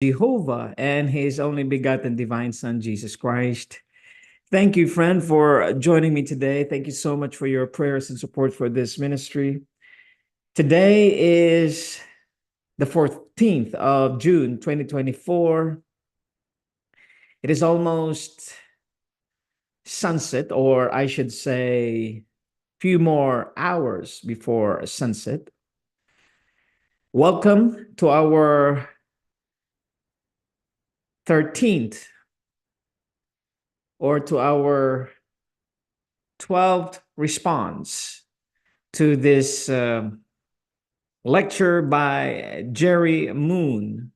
Jehovah and his only begotten divine Son, Jesus Christ. Thank you, friend, for joining me today. Thank you so much for your prayers and support for this ministry. Today is the 14th of June, 2024. It is almost sunset, or I should say, few more hours before sunset. Welcome to our 13th or to our 12th response to this lecture by Jerry Moon,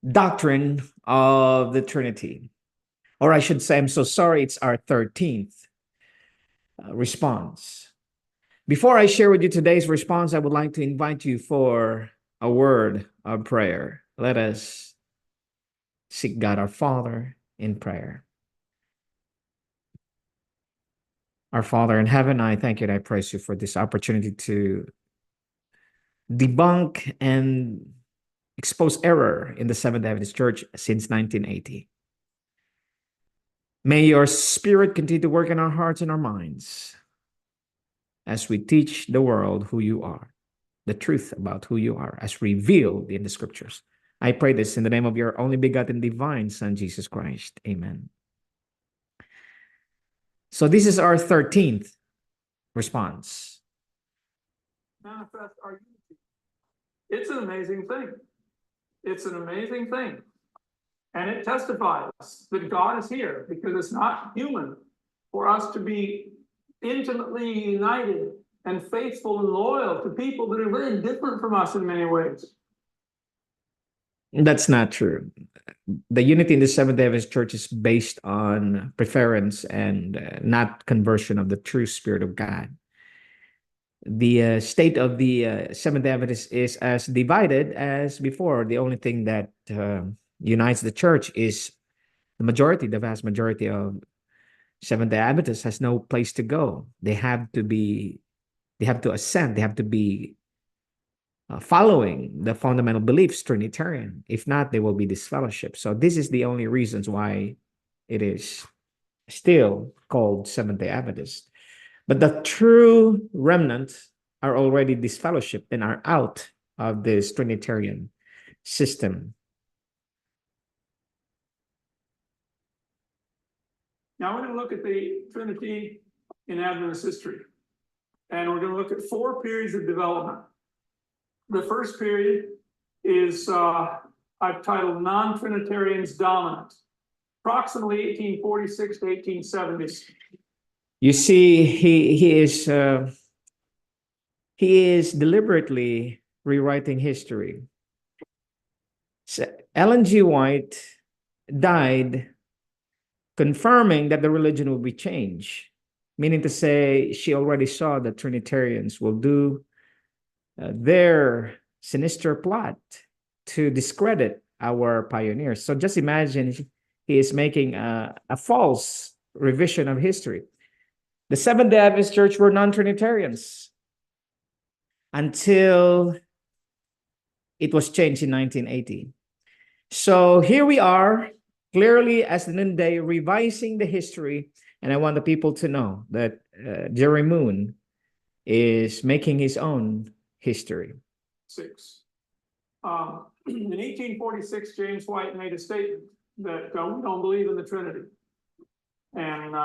Doctrine of the Trinity. Or I should say, I'm so sorry, it's our 13th response. Before I share with you today's response, I would like to invite you for a word of prayer. Let us seek God our Father in prayer. Our Father in heaven, I thank you and I praise you for this opportunity to debunk and expose error in the Seventh-day Adventist Church since 1980. May your Spirit continue to work in our hearts and our minds as we teach the world who you are, the truth about who you are, as revealed in the Scriptures. I pray this in the name of your only begotten divine Son, Jesus Christ. Amen. So this is our 13th response. Manifest our unity. It's an amazing thing. It's an amazing thing. And it testifies that God is here, because it's not human for us to be intimately united and faithful and loyal to people that are very different from us in many ways. That's not true. The unity in the Seventh-day Adventist Church is based on preference and not conversion of the true Spirit of God. The state of the Seventh-day Adventist is as divided as before. The only thing that unites the church is the vast majority of Seventh-day Adventists has no place to go. They have to ascend. They have to be following the fundamental beliefs Trinitarian. If not, there will be disfellowship. So this is the only reasons why it is still called Seventh-day Adventist. But the true remnants are already disfellowshipped and are out of this Trinitarian system. Now we're going to look at the Trinity in Adventist history. And we're going to look at 4 periods of development. The first period is, I've titled Non-Trinitarians Dominant, approximately 1846 to 1870s. You see, he is deliberately rewriting history. So Ellen G. White died confirming that the religion will be changed, meaning to say she already saw that Trinitarians will do their sinister plot to discredit our pioneers. So just imagine he is making a false revision of history. The Seventh-day Adventist Church were non-Trinitarians until it was changed in 1980. So here we are, clearly as the noonday, revising the history. And I want the people to know that Jerry Moon is making his own history. 6. In 1846, James White made a statement that we don't believe in the Trinity. And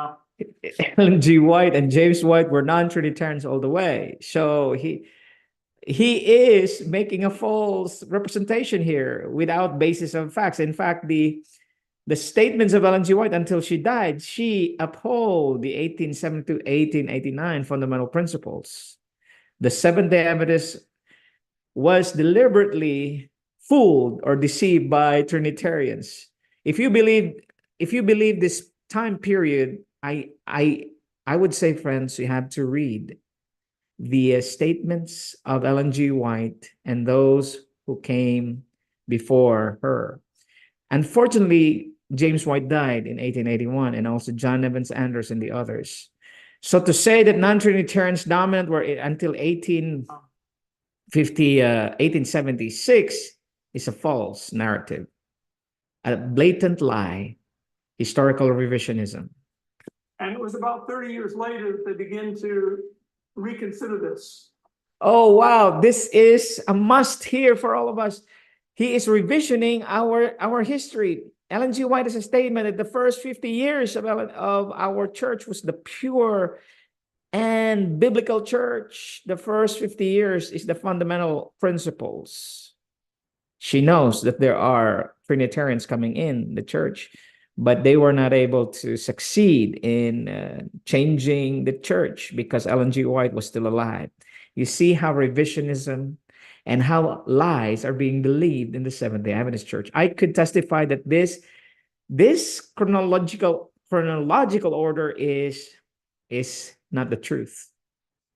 Ellen G. White and James White were non-Trinitarians all the way. So he is making a false representation here without basis of facts. In fact, the statements of Ellen G. White until she died, she upheld the 1870 to 1889 fundamental principles. The Seventh-day Adventist was deliberately fooled or deceived by Trinitarians. If you believe this time period, I would say, friends, you have to read the statements of Ellen G. White and those who came before her. Unfortunately, James White died in 1881, and also John Evans Anders and the others. So to say that non-Trinitarians dominant were until 1876 is a false narrative, a blatant lie, historical revisionism. And it was about 30 years later that they began to reconsider this. Oh, wow. This is a must here for all of us. He is revisioning our history. Ellen G. White has a statement that the first 50 years of our church was the pure and biblical church. The first 50 years is the fundamental principles. She knows that there are Trinitarians coming in the church, but they were not able to succeed in changing the church because Ellen G. White was still alive. You see how revisionism and how lies are being believed in the Seventh-day Adventist Church. I could testify that this chronological order is not the truth.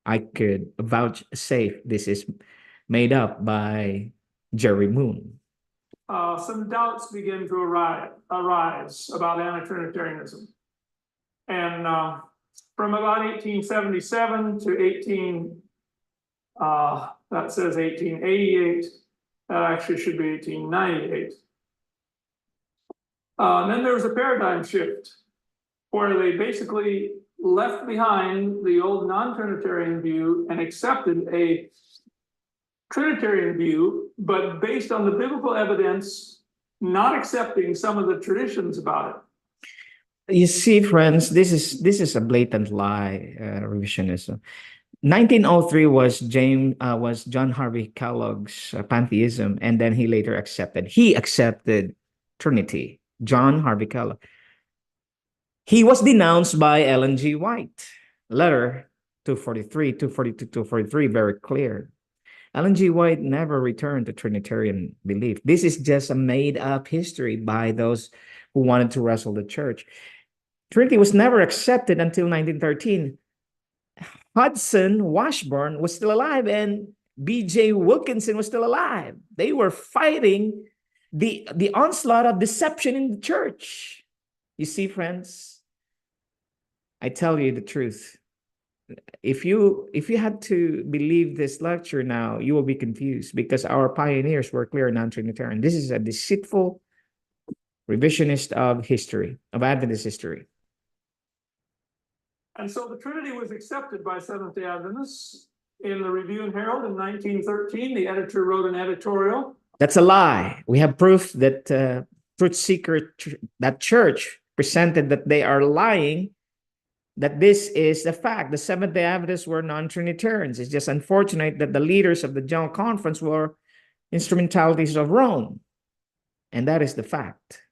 I could vouch safe this is made up by Jerry Moon. Some doubts begin to arise about anti-Trinitarianism. And from about 1877 to that says 1888, that actually should be 1898. Then there was a paradigm shift where they basically left behind the old non-Trinitarian view and accepted a Trinitarian view, but based on the biblical evidence, not accepting some of the traditions about it. You see, friends, this is a blatant lie, revisionism. 1903 was John Harvey Kellogg's pantheism, and then he later accepted Trinity. John Harvey Kellogg. He was denounced by Ellen G. White. Letter 243, 242, 243, very clear. Ellen G. White never returned to Trinitarian belief. This is just a made-up history by those who wanted to wrestle the church. Trinity was never accepted until 1913. Hudson Washburn was still alive and B.J. Wilkinson was still alive. They were fighting the onslaught of deception in the church. You see, friends, I tell you the truth. If you had to believe this lecture now, you will be confused because our pioneers were clear non-Trinitarian. This is a deceitful revisionist of history, of Adventist history. And so the Trinity was accepted by Seventh-day Adventists. In the Review and Herald in 1913, the editor wrote an editorial. That's a lie. We have proof that Truth Seeker, that church, presented that they are lying, that this is the fact. The Seventh-day Adventists were non-Trinitarians. It's just unfortunate that the leaders of the General Conference were instrumentalities of Rome. And that is the fact.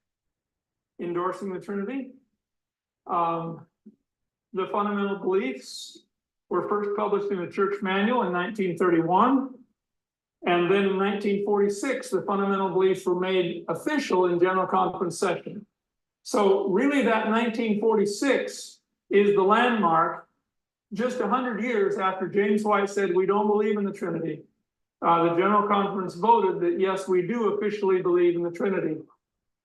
Endorsing the Trinity. The fundamental beliefs were first published in the Church Manual in 1931. And then in 1946, the fundamental beliefs were made official in General Conference session. So really that 1946 is the landmark, just 100 years after James White said, we don't believe in the Trinity. The General Conference voted that, yes, we do officially believe in the Trinity.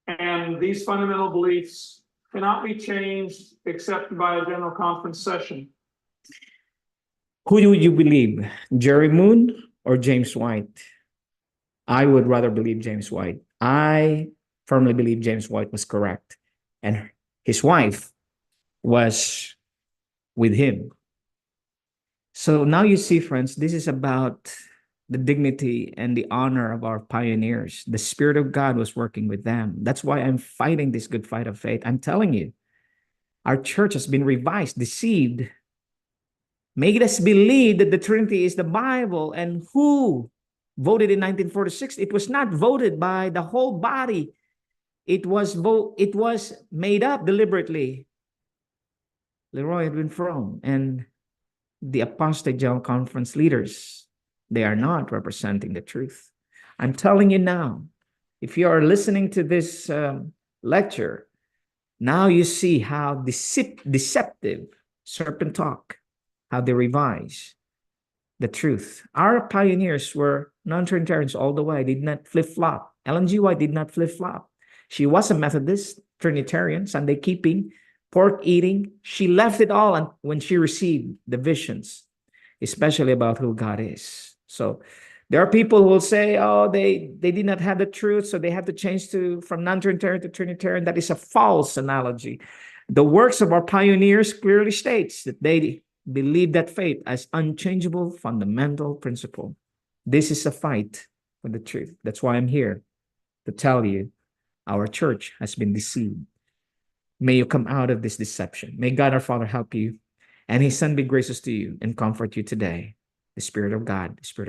And these fundamental beliefs cannot be changed except by a General Conference session. Who do you believe, Jerry Moon or James White? I would rather believe James White. I firmly believe James White was correct. And his wife was with him. So now you see, friends, this is about the dignity and the honor of our pioneers. The Spirit of God was working with them. That's why I'm fighting this good fight of faith. I'm telling you, our church has been revised, deceived, made us believe that the Trinity is the Bible. And who voted in 1946? It was not voted by the whole body. It was made up deliberately. Leroy Edwin Fromm and the apostate General Conference leaders, they are not representing the truth. I'm telling you now, if you are listening to this lecture, now you see how deceptive serpent talk, how they revise the truth. Our pioneers were non-Trinitarians all the way, did not flip-flop. Ellen G. White did not flip-flop. She was a Methodist, Trinitarian, Sunday keeping, pork eating. She left it all when she received the visions, especially about who God is. So There are people who will say, oh, they did not have the truth, so they have to change from non-Trinitarian to Trinitarian. That is a false analogy. The works of our pioneers clearly states that they believe that faith as unchangeable fundamental principle. This is a fight for the truth. That's why I'm here to tell you our church has been deceived. May you come out of this deception. May God our Father help you and his Son be gracious to you and comfort you today. The Spirit of God, the Spirit